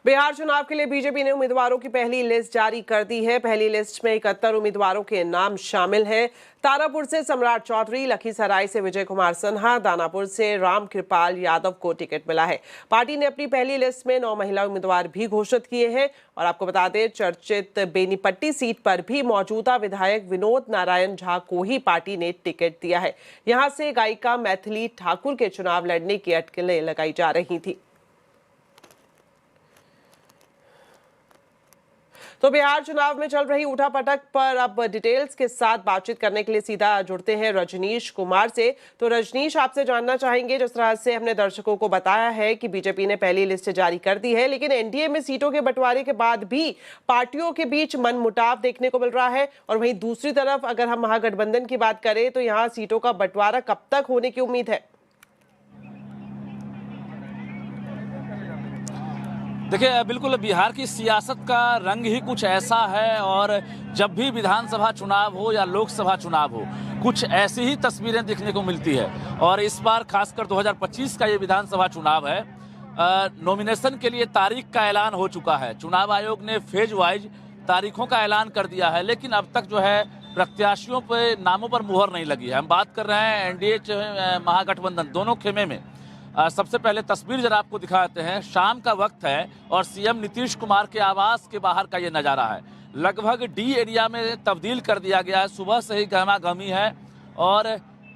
बिहार चुनाव के लिए बीजेपी ने उम्मीदवारों की पहली लिस्ट जारी कर दी है। पहली लिस्ट में 71 उम्मीदवारों के नाम शामिल हैं। तारापुर से सम्राट चौधरी, लखीसराय से विजय कुमार सिन्हा, दानापुर से राम कृपाल यादव को टिकट मिला है। पार्टी ने अपनी पहली लिस्ट में 9 महिला उम्मीदवार भी घोषित किए हैं। और आपको बता दें, चर्चित बेनीपट्टी सीट पर भी मौजूदा विधायक विनोद नारायण झा को ही पार्टी ने टिकट दिया है। यहां से गायिका मैथिली ठाकुर के चुनाव लड़ने की अटकलें लगाई जा रही थी। तो बिहार चुनाव में चल रही उठापटक पर अब डिटेल्स के साथ बातचीत करने के लिए सीधा जुड़ते हैं रजनीश कुमार से। तो रजनीश, आपसे जानना चाहेंगे, जिस तरह से हमने दर्शकों को बताया है कि बीजेपी ने पहली लिस्ट जारी कर दी है, लेकिन एनडीए में सीटों के बंटवारे के बाद भी पार्टियों के बीच मनमुटाव देखने को मिल रहा है। और वहीं दूसरी तरफ अगर हम महागठबंधन की बात करें तो यहाँ सीटों का बंटवारा कब तक होने की उम्मीद है? देखिए, बिल्कुल बिहार की सियासत का रंग ही कुछ ऐसा है और जब भी विधानसभा चुनाव हो या लोकसभा चुनाव हो, कुछ ऐसी ही तस्वीरें देखने को मिलती है। और इस बार खासकर 2025 का ये विधानसभा चुनाव है। नॉमिनेशन के लिए तारीख का ऐलान हो चुका है। चुनाव आयोग ने फेज वाइज तारीखों का ऐलान कर दिया है, लेकिन अब तक जो है प्रत्याशियों पे नामों पर मुहर नहीं लगी है। हम बात कर रहे हैं एनडीए महागठबंधन दोनों खेमे में। सबसे पहले तस्वीर जरा आपको दिखाते हैं। शाम का वक्त है और सीएम नीतीश कुमार के आवास के बाहर का ये नज़ारा है। लगभग डी एरिया में तब्दील कर दिया गया है। सुबह से ही गहमा-गहमी है और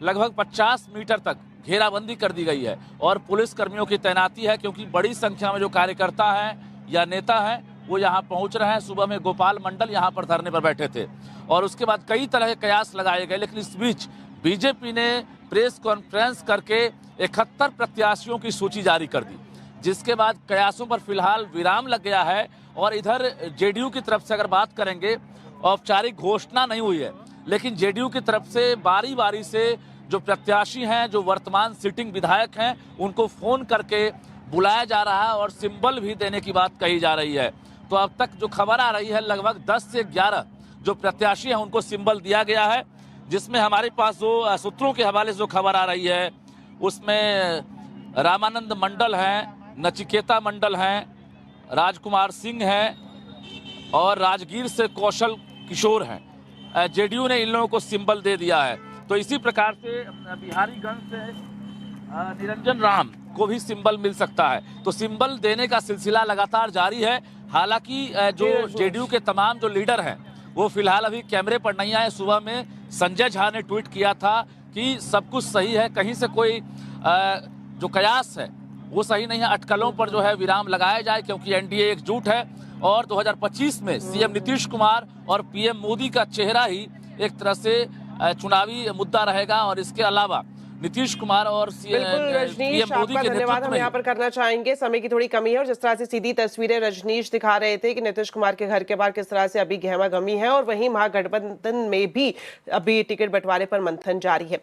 लगभग 50 मीटर तक घेराबंदी कर दी गई है और पुलिस कर्मियों की तैनाती है, क्योंकि बड़ी संख्या में जो कार्यकर्ता हैं या नेता हैं वो यहाँ पहुँच रहे हैं। सुबह में गोपाल मंडल यहाँ पर धरने पर बैठे थे और उसके बाद कई तरह के कयास लगाए गए, लेकिन इस बीच बीजेपी ने प्रेस कॉन्फ्रेंस करके 71 प्रत्याशियों की सूची जारी कर दी, जिसके बाद कयासों पर फिलहाल विराम लग गया है। और इधर जेडीयू की तरफ से अगर बात करेंगे, औपचारिक घोषणा नहीं हुई है, लेकिन जेडीयू की तरफ से बारी बारी से जो प्रत्याशी हैं, जो वर्तमान सिटिंग विधायक हैं, उनको फोन करके बुलाया जा रहा है और सिंबल भी देने की बात कही जा रही है। तो अब तक जो खबर आ रही है, लगभग 10 से 11 जो प्रत्याशी हैं उनको सिंबल दिया गया है, जिसमें हमारे पास जो सूत्रों के हवाले से जो खबर आ रही है उसमें रामानंद मंडल हैं, नचिकेता मंडल हैं, राजकुमार सिंह हैं और राजगीर से कौशल किशोर हैं। जेडीयू ने इन लोगों को सिंबल दे दिया है। तो इसी प्रकार से बिहारीगंज से निरंजन राम को भी सिंबल मिल सकता है। तो सिंबल देने का सिलसिला लगातार जारी है। हालांकि जो जेडीयू के तमाम जो लीडर हैं वो फिलहाल अभी कैमरे पर नहीं आए। सुबह में संजय झा ने ट्वीट किया था कि सब कुछ सही है, कहीं से कोई जो कयास है वो सही नहीं है। अटकलों पर जो है विराम लगाया जाए, क्योंकि एनडीए एकजुट है और 2025 में सीएम नीतीश कुमार और पीएम मोदी का चेहरा ही एक तरह से चुनावी मुद्दा रहेगा। और इसके अलावा नीतीश कुमार और रजनीश, आपका धन्यवाद हम यहाँ पर करना चाहेंगे। समय की थोड़ी कमी है और जिस तरह से सीधी तस्वीरें रजनीश दिखा रहे थे कि नीतीश कुमार के घर के बाहर किस तरह से अभी गहमा गमी है और वहीं महागठबंधन में भी अभी टिकट बंटवारे पर मंथन जारी है।